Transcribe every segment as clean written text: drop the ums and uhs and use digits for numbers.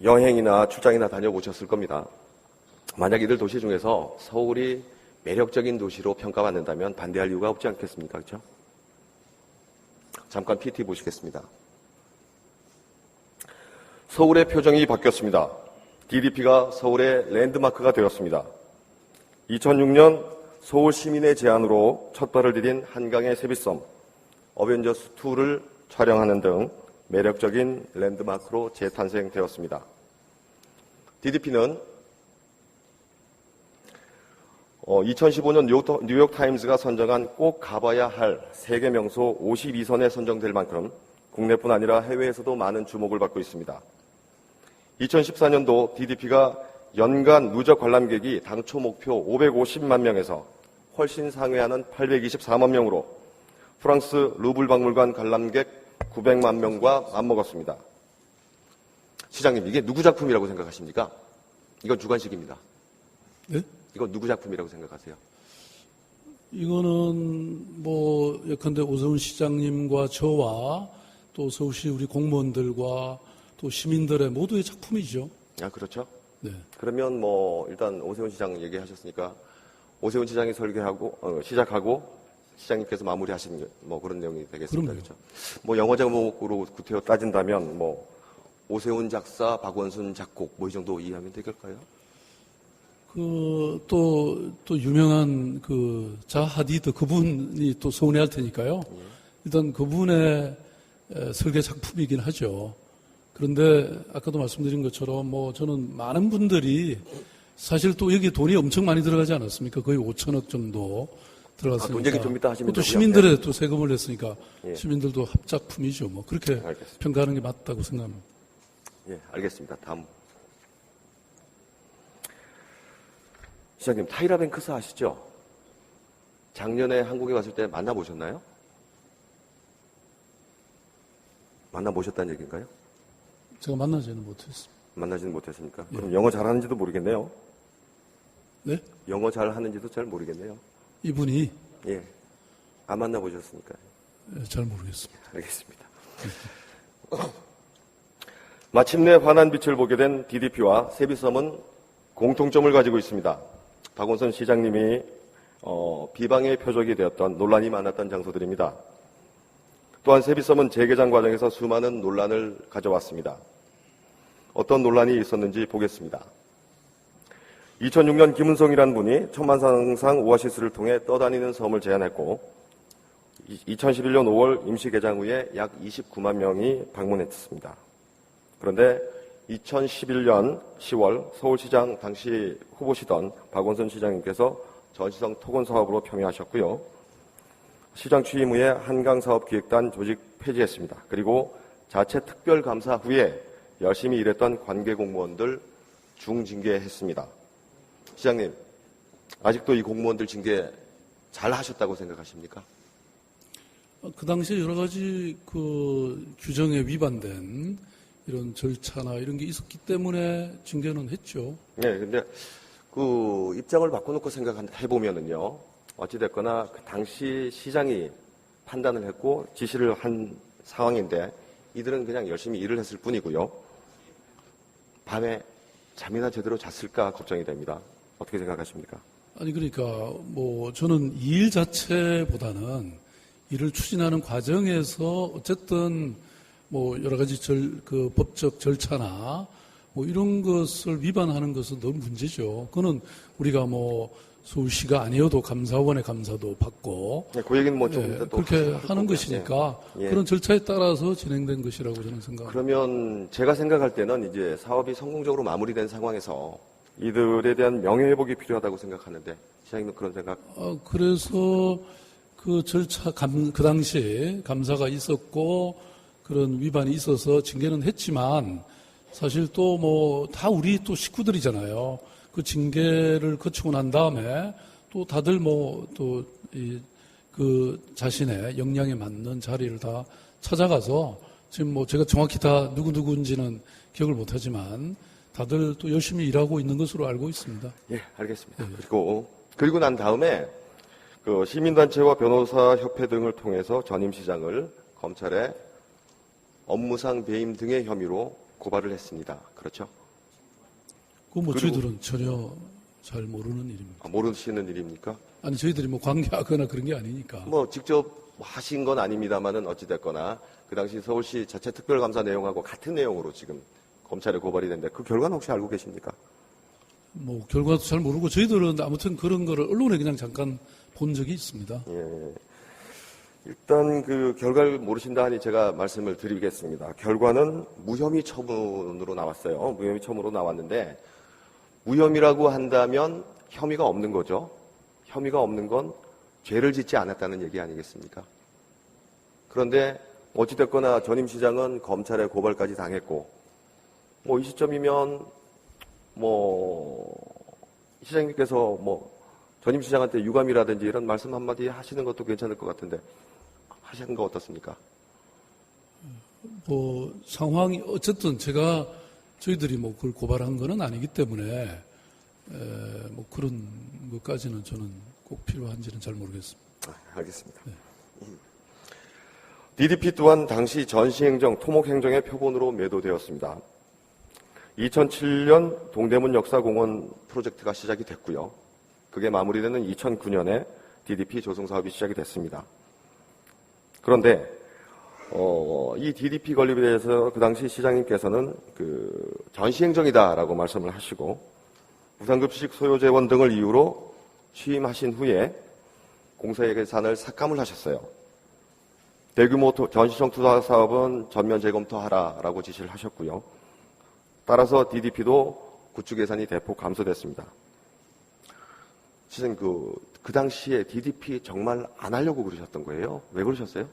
여행이나 출장이나 다녀보셨을 겁니다. 만약 이들 도시 중에서 서울이 매력적인 도시로 평가받는다면 반대할 이유가 없지 않겠습니까? 그렇죠? 잠깐 PT 보시겠습니다. 서울의 표정이 바뀌었습니다. DDP가 서울의 랜드마크가 되었습니다. 2006년 서울 시민의 제안으로 첫 발을 디딘 한강의 세빛섬, 어벤져스2를 촬영하는 등 매력적인 랜드마크로 재탄생되었습니다. DDP는 2015년 뉴욕타임즈가 선정한 꼭 가봐야 할 세계 명소 52선에 선정될 만큼 국내뿐 아니라 해외에서도 많은 주목을 받고 있습니다. 2014년도 DDP가 연간 누적 관람객이 당초 목표 550만 명에서 훨씬 상회하는 824만 명으로 프랑스 루블 박물관 관람객 900만 명과 맞먹었습니다. 시장님, 이게 누구 작품이라고 생각하십니까? 이건 주관식입니다. 네? 이건 누구 작품이라고 생각하세요? 이거는 예컨대 오세훈 시장님과 저와 또 서울시 우리 공무원들과 또 시민들의 모두의 작품이죠. 아, 그렇죠? 네. 그러면 일단 오세훈 시장 얘기하셨으니까 오세훈 시장이 설계하고 시작하고 시장님께서 마무리하신 그런 내용이 되겠습니다. 그렇죠? 영어 제목으로 구태여 따진다면 오세훈 작사, 박원순 작곡 이 정도 이해하면 되겠을까요? 또 유명한 자하디드 그분이 또 서운해할 테니까요. 일단 그분의 설계 작품이긴 하죠. 그런데 아까도 말씀드린 것처럼 저는 많은 분들이 사실 또 여기 돈이 엄청 많이 들어가지 않았습니까? 거의 5천억 정도 들어갔으니까. 돈 얘기 좀 이따 하시면 또 되고요. 시민들의 또 세금을 냈으니까 예. 시민들도 합작품이죠. 그렇게 알겠습니다. 평가하는 게 맞다고 생각합니다. 예, 알겠습니다. 다음. 시장님, 타이라뱅크스 아시죠? 작년에 한국에 왔을 때 만나보셨나요? 만나보셨다는 얘기인가요? 제가 만나지는 못했습니다. 만나지는 못했으니까. 예. 그럼 영어 잘하는지도 모르겠네요. 네? 영어 잘하는지도 잘 모르겠네요. 이분이 예, 안 만나보셨으니까. 잘 모르겠습니다. 알겠습니다. 마침내 환한 빛을 보게 된 DDP와 세빛섬은 공통점을 가지고 있습니다. 박원순 시장님이 비방의 표적이 되었던 논란이 많았던 장소들입니다. 또한 세빛섬은 재개장 과정에서 수많은 논란을 가져왔습니다. 어떤 논란이 있었는지 보겠습니다. 2006년 김은성이라는 분이 천만상상 오아시스를 통해 떠다니는 섬을 제안했고 2011년 5월 임시 개장 후에 약 29만 명이 방문했습니다. 그런데 2011년 10월 서울시장 당시 후보시던 박원순 시장님께서 전시성 토건 사업으로 표명하셨고요. 시장 취임 후에 한강사업기획단 조직 폐지했습니다. 그리고 자체 특별감사 후에 열심히 일했던 관계 공무원들 중징계했습니다. 시장님, 아직도 이 공무원들 징계 잘 하셨다고 생각하십니까? 그 당시에 여러 가지 규정에 위반된 이런 절차나 이런 게 있었기 때문에 징계는 했죠. 네, 근데 입장을 바꿔놓고 생각해보면은요, 어찌됐거나 그 당시 시장이 판단을 했고 지시를 한 상황인데 이들은 그냥 열심히 일을 했을 뿐이고요. 밤에 잠이나 제대로 잤을까 걱정이 됩니다. 어떻게 생각하십니까? 아니, 그러니까, 저는 이 일 자체보다는 일을 추진하는 과정에서 어쨌든 여러 가지 법적 절차나 이런 것을 위반하는 것은 너무 문제죠. 그거는 우리가 서울시가 아니어도 감사원의 감사도 받고. 네, 그 얘기는 좀 또 그렇게 하는 것이니까 예. 그런 절차에 따라서 진행된 것이라고 저는 생각합니다. 그러면 제가 생각할 때는 이제 사업이 성공적으로 마무리된 상황에서 이들에 대한 명예회복이 필요하다고 생각하는데 시장님은 그런 생각? 그래서 그 절차, 그 당시에 감사가 있었고 그런 위반이 있어서 징계는 했지만 사실 또 다 우리 또 식구들이잖아요. 그 징계를 거치고 난 다음에 또 다들 그 자신의 역량에 맞는 자리를 다 찾아가서 지금 제가 정확히 다 누구인지는 기억을 못하지만 다들 또 열심히 일하고 있는 것으로 알고 있습니다. 예, 알겠습니다. 그리고 난 다음에 시민단체와 변호사협회 등을 통해서 전임 시장을 검찰에 업무상 배임 등의 혐의로 고발을 했습니다. 그렇죠? 그건 뭐 그리고- 저희들은 전혀 잘 모르는 일입니다. 아, 모르시는 일입니까? 아니 저희들이 뭐 관계하거나 그런 게 아니니까. 뭐 직접 하신 건 아닙니다만은 어찌됐거나 그 당시 서울시 자체 특별감사 내용하고 같은 내용으로 지금 검찰에 고발이 됐는데 그 결과는 혹시 알고 계십니까? 뭐 결과도 잘 모르고 저희들은 아무튼 그런 거를 언론에 그냥 잠깐 본 적이 있습니다. 예. 일단 그 결과를 모르신다 하니 제가 말씀을 드리겠습니다. 결과는 무혐의 처분으로 나왔어요. 무혐의 처분으로 나왔는데 무혐의라고 한다면 혐의가 없는 거죠. 혐의가 없는 건 죄를 짓지 않았다는 얘기 아니겠습니까? 그런데 어찌됐거나 전임 시장은 검찰에 고발까지 당했고 뭐 이 시점이면 뭐 시장님께서 뭐 전임 시장한테 유감이라든지 이런 말씀 한마디 하시는 것도 괜찮을 것 같은데 하시는 거 어떻습니까? 뭐 상황이 어쨌든 저희들이 뭐 그걸 고발한 거는 아니기 때문에 뭐 그런 것까지는 저는 꼭 필요한지는 잘 모르겠습니다. 알겠습니다. DDP 또한 당시 전시행정, 토목행정의 표본으로 매도되었습니다. 2007년 동대문 역사공원 프로젝트가 시작이 됐고요. 그게 마무리되는 2009년에 DDP 조성사업이 시작이 됐습니다. 그런데 이 DDP 건립에 대해서 그 당시 시장님께서는 그 전시행정이다라고 말씀을 하시고 무상급식 소요재원 등을 이유로 취임하신 후에 공사의 예산을 삭감을 하셨어요. 대규모 전시청 투자 사업은 전면 재검토하라라고 지시를 하셨고요. 따라서 DDP도 구축 예산이 대폭 감소됐습니다. 시장님 그 당시에 DDP 정말 안 하려고 그러셨던 거예요? 왜 그러셨어요?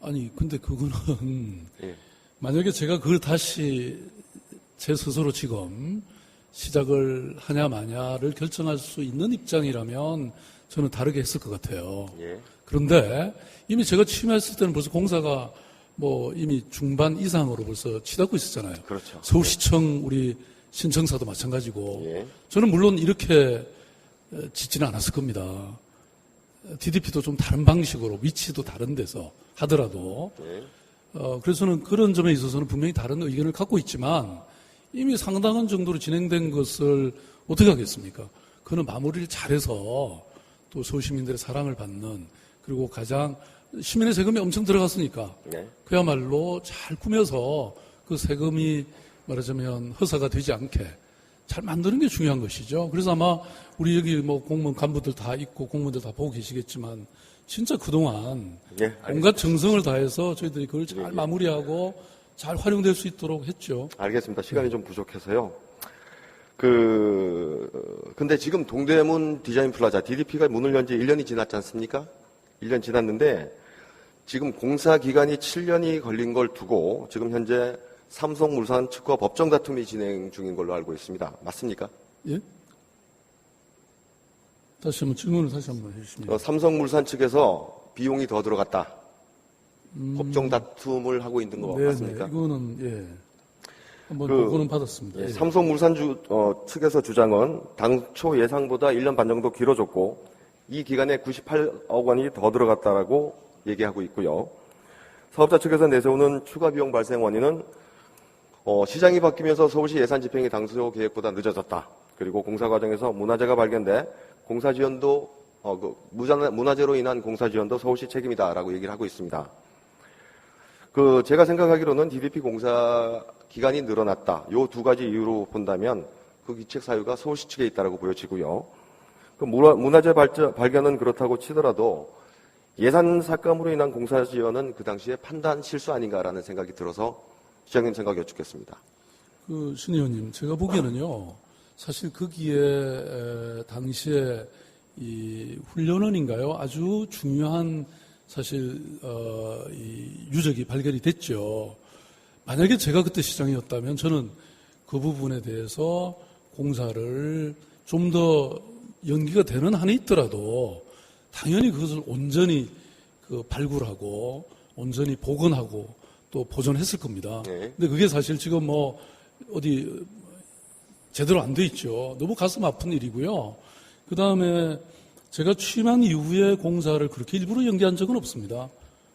아니 근데 그거는 예. 만약에 제가 그걸 다시 제 스스로 지금 시작을 하냐 마냐를 결정할 수 있는 입장이라면 저는 다르게 했을 것 같아요. 예. 그런데 이미 제가 취임했을 때는 벌써 공사가 뭐 이미 중반 이상으로 벌써 치닫고 있었잖아요. 그렇죠. 서울시청 우리 신청사도 마찬가지고 예. 저는 물론 이렇게 짓지는 않았을 겁니다. DDP도 좀 다른 방식으로 위치도 다른 데서 하더라도 예. 그래서 저는 그런 점에 있어서는 분명히 다른 의견을 갖고 있지만 이미 상당한 정도로 진행된 것을 어떻게 하겠습니까? 그는 마무리를 잘해서 또 서울시민들의 사랑을 받는 그리고 가장 시민의 세금이 엄청 들어갔으니까 네. 그야말로 잘 꾸며서 그 세금이 말하자면 허사가 되지 않게 잘 만드는 게 중요한 것이죠. 그래서 아마 우리 여기 뭐 공무원 간부들 다 있고 공무원들 다 보고 계시겠지만 진짜 그동안 예, 알겠습니다. 온갖 정성을 다해서 저희들이 그걸 잘 예, 예. 마무리하고 잘 활용될 수 있도록 했죠. 알겠습니다. 시간이 좀 부족해서요. 근데 지금 동대문 디자인 플라자 DDP가 문을 연 지 1년이 지났지 않습니까? 1년 지났는데 지금 공사 기간이 7년이 걸린 걸 두고 지금 현재 삼성물산 측과 법정 다툼이 진행 중인 걸로 알고 있습니다. 맞습니까? 예? 다시 한번 질문을 다시 한번 해주시면. 삼성물산 측에서 비용이 더 들어갔다. 법정 다툼을 하고 있는 거 맞습니까? 이거는 예. 한번 그, 보고는 받았습니다. 예, 예. 삼성물산 측에서 주장은 당초 예상보다 1년 반 정도 길어졌고 이 기간에 98억 원이 더 들어갔다라고 얘기하고 있고요. 사업자 측에서 내세우는 추가 비용 발생 원인은 시장이 바뀌면서 서울시 예산 집행이 당초 계획보다 늦어졌다. 그리고 공사 과정에서 문화재가 발견돼 공사 지연도 문화재로 인한 공사 지연도 서울시 책임이다라고 얘기를 하고 있습니다. 제가 생각하기로는 DDP 공사 기간이 늘어났다. 요 두 가지 이유로 본다면 그 기책 사유가 서울시 측에 있다라고 보여지고요. 문화재 발견은 그렇다고 치더라도 예산 삭감으로 인한 공사 지연은 그 당시에 판단 실수 아닌가라는 생각이 들어서 시장님 생각 여쭙겠습니다. 신 의원님, 제가 보기에는요, 사실 거기에 당시에 이 훈련원인가요? 아주 중요한 사실 이 유적이 발견이 됐죠. 만약에 제가 그때 시장이었다면 저는 그 부분에 대해서 공사를 좀 더 연기가 되는 한이 있더라도 당연히 그것을 온전히 발굴하고 온전히 복원하고 또 보존했을 겁니다. 네. 근데 그게 사실 지금 뭐 어디 제대로 안 돼 있죠. 너무 가슴 아픈 일이고요. 그 다음에 제가 취임한 이후에 공사를 그렇게 일부러 연기한 적은 없습니다.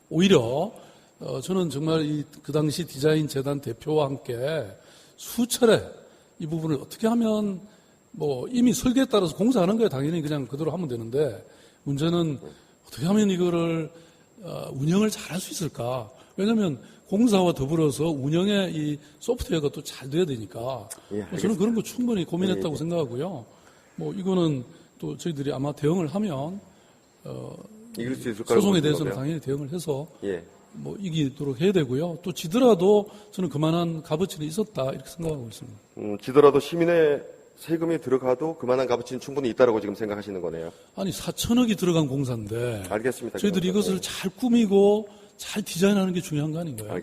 오히려 저는 정말 그 당시 디자인 재단 대표와 함께 수차례 이 부분을 어떻게 하면 이미 설계에 따라서 공사하는 거에 당연히 그냥 그대로 하면 되는데 문제는 어떻게 하면 이거를 운영을 잘 할 수 있을까? 왜냐하면 공사와 더불어서 운영의 이 소프트웨어가 또 잘 돼야 되니까 저는 그런 거 충분히 고민했다고 생각하고요. 이거는 또 저희들이 아마 대응을 하면 이길 수 있을 거라고 소송에 대해서는 생각해요. 당연히 대응을 해서 예. 이기도록 해야 되고요. 또 지더라도 저는 그만한 값어치는 있었다 이렇게 생각하고 있습니다. 지더라도 시민의 세금이 들어가도 그만한 값어치는 충분히 있다라고 지금 생각하시는 거네요. 아니 4천억이 들어간 공사인데 알겠습니다. 저희들이 그러면. 이것을 잘 꾸미고 잘 디자인하는 게 중요한 거 아닌가요?